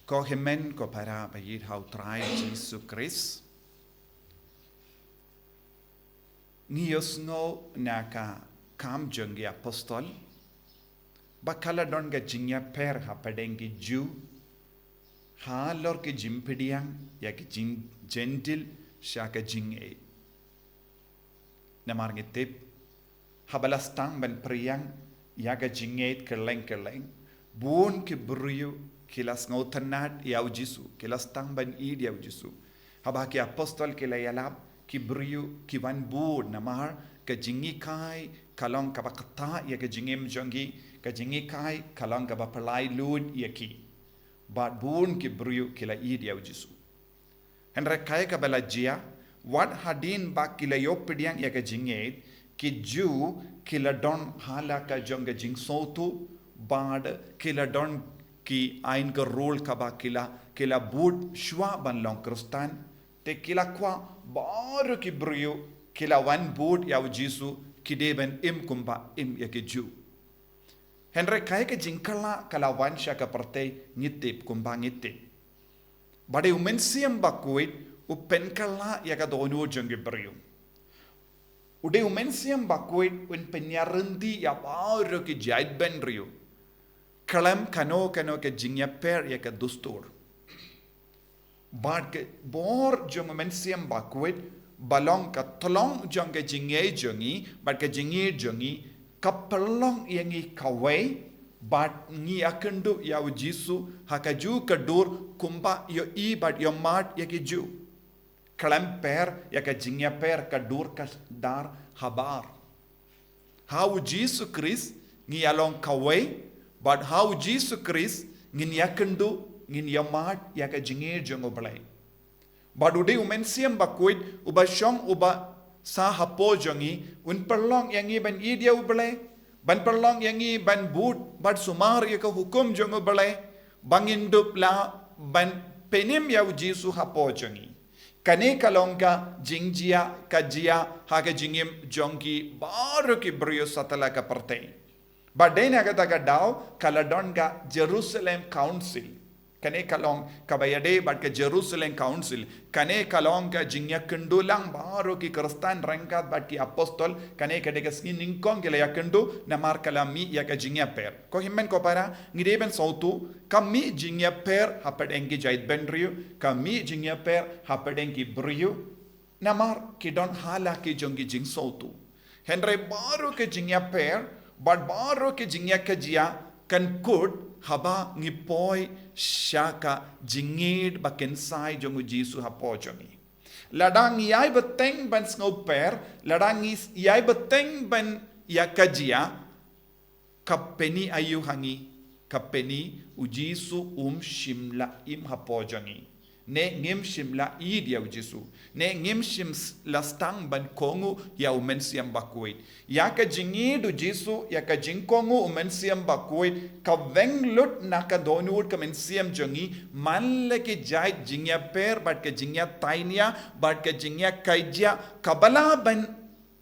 Ko hemen ko para bayit how try Jesus Christ. Ngiyos no naka kam jenggi apostol. Bakala don ga jingïapher ha padengi Jew. Ha lor ke jimpidiang ya ke gentil sya ke jing'e. Namar ngitip habalastang ban priang ya ke jing'e keleng. Buon ke beriu kilas ngautanat yau Jisu, kilas tang ban id yau Jisu. Haba ki apostol ki layalap ki beriu ki van buon namar ke jingi kai kalong kabakata ya ke jingim jongi ke jingi kai kalong kabapalai lud ya ki. But buon ki beriu ki la id yau Jisu. Henry kai kabala jia what hadin ba ki la yopidiang ya ke jingit ki ju ki la don hala ka jonga jing sotu bad ki la don ki ain ka role kaba kila bud shwa ban long kristan te kila kwa baru ki brio kila wan bud ya Jisu ki deben im kumba im ya ke ju Henry kai ke jingkala kala wan sha ka parte ngitip kumba ngitip bade Mynsiem Bakhuid upen kala ya ka donu jonge brio ude Mynsiem Bakhuid un penyarendi ya baru ki jaid ben rio kalam kano ke jingïapher ya ke dustur. Bad ke bor jong Mynsiem Bakhuid balong ka tolong jong ke jing'e jongi bad ke jing'e jongi kapelong yangi kawai bad ngi akendu ya Jisu hakaju kadur kumba yo I bad yo mat ya ke ju. Kalam per ya ke jingïapher kadur ka dar habar. How Jesus Christ ngi along kawai but how Jesus Christ ngin yakendu ngin yamat yaka jingir jongo balai. But ude Mynsiem Bakhuid uba shong uba sa hapo jongi un perlong yangi ban idia ubalai ban perlong yangi ban bud bad sumar yaka hukum jongo balai bangin dup la ban penim yau Jisu hapo jongi. Kane kalongka jingjia kajia haka jingim jongi baru ki brio satala ka partai. But then agataga daw kaladon ga Jerusalem Council. Kane kalong kabayade but ka Jerusalem Council. Kane kalong ka jingyakendu lang baro ki kristan rangkat but ki apostol kane kadega skiningkong kila yakendu namar kalami ya ka jingïapher. Ko himmen ko para ngireben sautu kami jingïapher hapad engi jaid benriu kami jingïapher hapad engi beriu namar ki don hala ki jongi jing sautu. Henry baro ke jingïapher but baro ke jing'ia kan kut haba ngipoi shaka jingid bakensai jongu Jisu hapo jongi. Ladang yai beteng ban sngoper, ladang yai beteng ban yakajia kapeni ayu hangi kapeni ujisu shimla im hapo jongi. Ne ngim shimla id ya Jisu. Ne ngim shim lastang ban kongu ya Mynsiem Bakhuid. Ya ka jingidu Jisu ya ka jingkohnguh Mynsiem Bakhuid ka weng lut na ka donut ka Mynsiem jongi manle ke jai jingïapher but ka jingya tainia but ka jingya kaijia kabala ban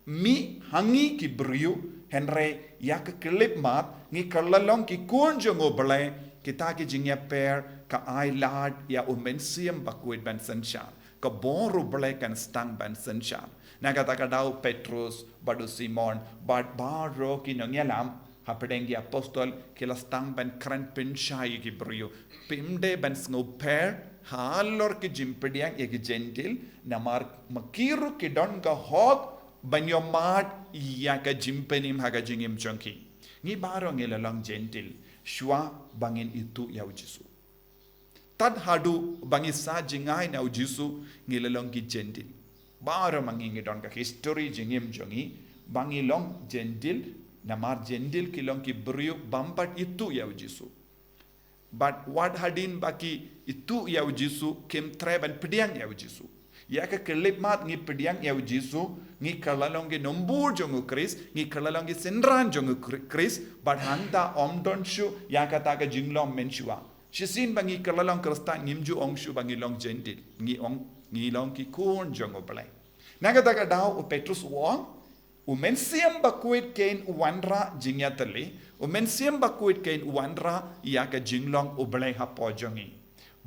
mi hangi ki beriu Henry ya ka klip mat ngi kalalong ki kun jongo balai kita ki jingïapher ka ai lad ya Mynsiem Bakhuid ban sanshar ka boru balai kan stang ban sanshar nagataka daw Petrus badu Simon bad baro ki nangyalam hapedengi apostol kila stang ban kran penshai ki brio pimde ban sngoper halor ki jimpediang ya ki gentil namar makiru ki don ka hog ban yomat ya ka jimpenim haga jingim jonki ngi baro ngelalang gentil shwa bangin itu ya Jisu. Tad hadu bangi sa jingai na Jisu ngilalong ki gentil. Baro mangingi don ka history jingim jongi bangi long gentil namar gentil kilong ki beriu bampat itu ya Jisu. But what hadin baki itu ya Jisu kim treban pediang ya Jisu. Ya ka kelip mat ngi pediang ya Jisu ngi kalalong ki nombur jongu Chris ngi kalalong ki sendran jongu Chris but handa omdon shu ya kata ka jinglong menshua. Shisin bangi kalalong kristan ngimju ongshu bangi long gentil ngi long ki kun jongo balai. Nagataka daw Petrus wong Mynsiem Bakhuid kain uwanra jingyatali Mynsiem Bakhuid kain uwanra ya ka jinglong ubalai hapo jongi.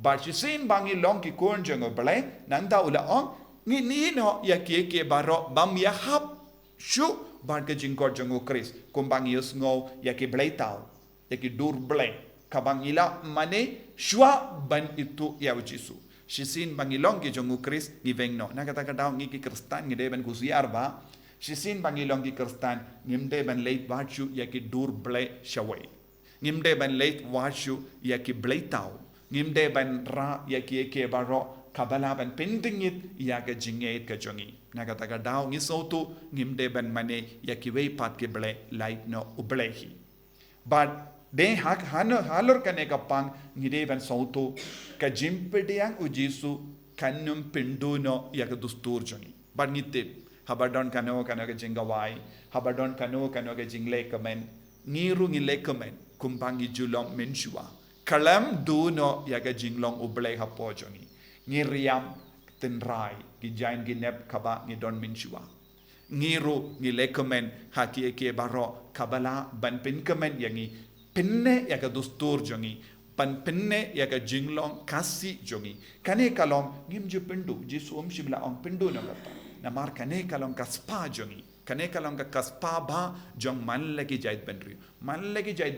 But she seen bangi long ki korn jong ble nang da ula ong ni no ya ke baro bam ya hap shu bar ke jingkor jong Chris kumbangi us ngo ya ke ble tau ya ke dur ble kabangila mane shwa ban itu ya ujisu she seen bangi long ki jong Chris ni veng no na kata kata ngi ki kristan ngi de ban kusiar ba she seen bangi long ki kristan ngimde ban late wachu ya ke dur ble shawai ngimde ban late wachu ya ke ble tau ngimde ban ra ya ke baro kabala ban pendingit ya ke jingait ke jongi naga taga daw ngi sotu ngimde ban mane ya ki wei pat ke ble light no ublehi but de hak halor kane kapang ngide ban sotu ka jimpediang ujisu kanum pinduno ya ke dustur jongi but ngite habadon kano ke jingawai habadon kano ke jingle kamen ngiru ngile kamen kumpangi julong menshua kalam duno yaga jinglong ublay hapo jongi ngiriam tenrai gijain ginep kaba ni don minchua ngiru ngilekamen haki ke baro kabala ban pin kamen yangi pinne yaga dustur jongi pan pinne yaga jinglong kasi jongi kane kalong ngimju pindu jisum shimla ong pindu no gata namar kane kalong kaspa jongi kane kalong ka kaspa ba jong man lagi jait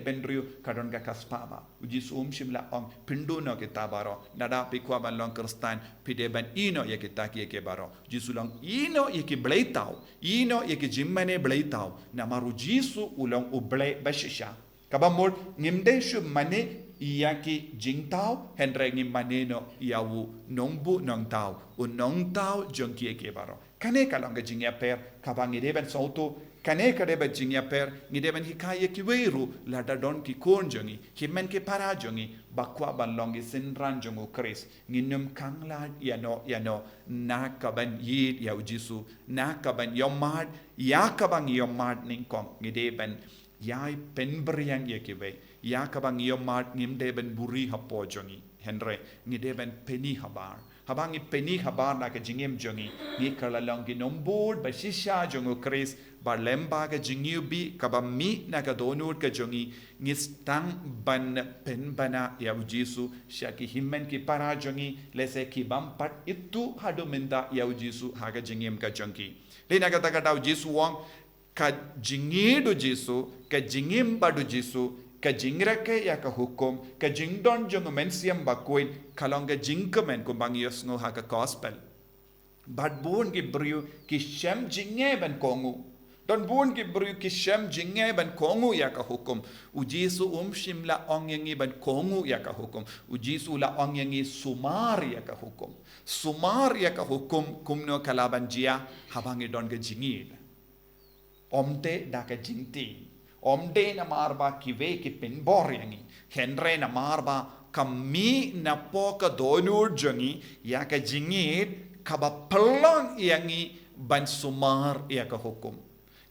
benriu kadon ka kaspa ba uji sum shimla ong pindu no kita baro nada pikwa ban long kristan pide ban ino ya kita ke baro jisulong ino yeki bleitau ino yeki jimmane bleitau namaru jisu ulong uble bashisha kabamol ngimde shu mane iyaki jingtau hendre ngimane no yawu nongbu nongtau unongtau jongkie ke baro kane kalong ka jingïapher kabang ideben sauto kane kadeba jingïapher ngideben hikaya ki weiru lada don ki kon jongi himen ke para jongi bakwa ban longi sinran jongu Chris nginum kangla yano na kaban yid ya ujisu na kaban yomad ya kabang yomad ningkong ngideben yai penbriang yekiwe ya kabang yomad ngimdeben buri hapo jongi henre ngideben peni habar habangi peni habar na ka jingim jongi ni kalalong ginombod ba shisha jongo Chris ba lemba ka jingyubi ka ba mi na ka donur ka jongi ngistang ban pen bana ya ujisu shaki himmen ki para jongi lese ki bampat itu hadu minda ya ujisu haga jingim ka jongi le na ka ta ujisu wong ka jingidu jisu ka jingim badu jisu ka jingrake ya ka hukum ka jingdon jong Mynsiem Bakhuid kalong ka jingkamen kumbang yosngo ha ka gospel bad bun ki briu ki shem jinge ban kongu don bun ki briu ki shem jinge ban kongu ya ka hukum ujisu shimla ong yangi ban kongu ya ka hukum ujisu la ong yangi sumar ya ka hukum kumno kalaban jia habangi don ka jingid omte da ka jingti omde na marba kive ki pinbor yangi henre na marba kami na poka donur jongi ya ka jingit kaba pelong yangi ban sumar ya ka hukum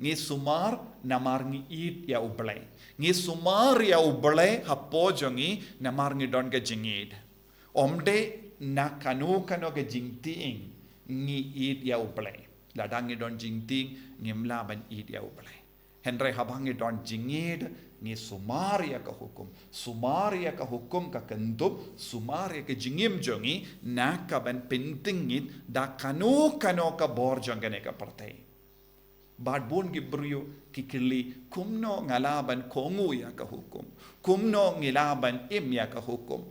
ngi sumar na mar ngi it ya ublay ngi sumar ya ublay hapo jongi na mar ngi don ka jingit omde na kanu ka jingting ngi it ya ublay ladang ngi don jingting ngimla ban it ya ublay henre habangi don jingid ngi sumaria ka hukum ka kendub sumaria ka jingim jongi na ka ban pentingit da kanu ka bor jongane ka partai bad bun gi brio kikili kumno ngalaban kongu ya ka hukum kumno ngilaban im ya ka hukum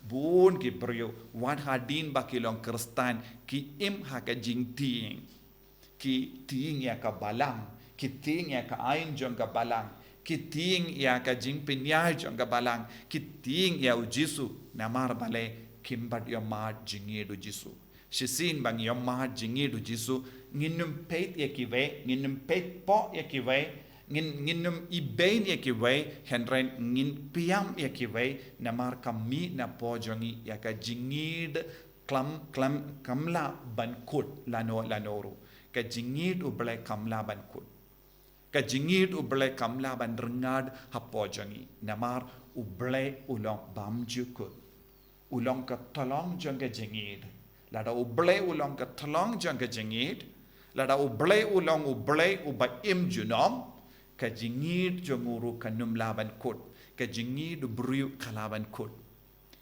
bun gi brio wan hadin bakilong kristan ki im ha ka jingting ki ting ya ka balang kiting ya ka ain jong ka balang kiting ya ka jingpinya jong ka balang kiting ya ujisu namar bale kimbat yomad jingidu jisu shisin bang yomad jingidu jisu nginum pet ya kiwe nginum pet po ya kiwe nginum ibain ya kiwe henren ngin piam ya kiwe namar kami na po jongi ya ka jingid kamla bankut lanoru ka jingid uble kamla bankut ka jingid uble kamla ban rengad hapo jangi namar uble ulong bamjukut ulong ka tolong jang ka jingid lada uble ulong ka tolong jang ka jingid lada uble uba im junom ka jingid janguru kanum laban kut ka jingid briu kalaban kut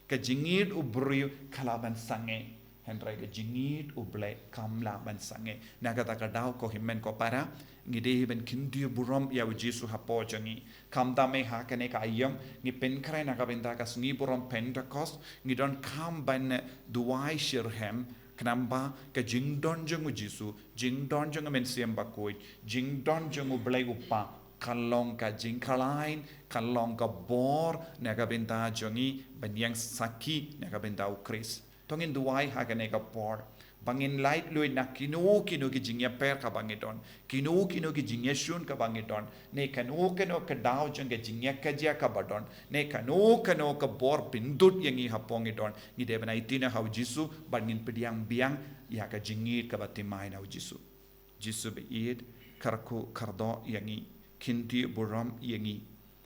ka jingit ubriu kalaban sange Henry ke jingit uble kamla ban sange nagata ka daw ko himmen ko para ngide ben kindio burom ya Jesu hapo jangi kamda me ha kane ka ayam ni pen krai nakabenta ka sngi burom Pentecost ngidon kam ban duai shirhem kenamba ke jingdon jangu Jesu jingdon jangu Mynsiem Bakhuid jingdon jangu ble upa kalong ka jingkalain kalong ka bor nakabenta jangi banyang saki nakabenta ukris tongin duai hagane ka por bangin light lui na kinu ki jingïapher ka bangidon kinu ki jingeshun ka bangidon ne kanu ka daw jang ke jingïakajia ka badon ne kanu ka bor bindut yangi hapongidon ni de bana itina hau Jesu bangin pediang biang ya ka jingit ka batimai na Jesu be id karku kardo yangi kinti buram yangi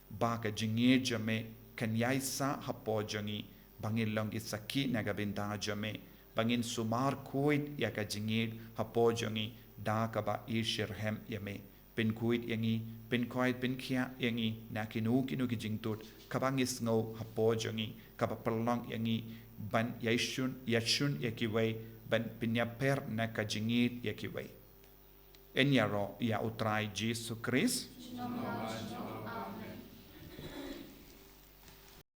ba ka jingit jame kanyaisa hapo jangi bangin long isaki nagabinta jame bangin sumar kuit ya ka jingit hapo jangi da ka ba ishirhem yame pin kuit yangi pin kuit pin kia yangi na kinu ki jingtut ka bangis ngo hapo jangi ka ba pelong yangi ban yashun yakiway ban pinyapher na ka jingit yakiway enyaro ya utrai Jesu Christ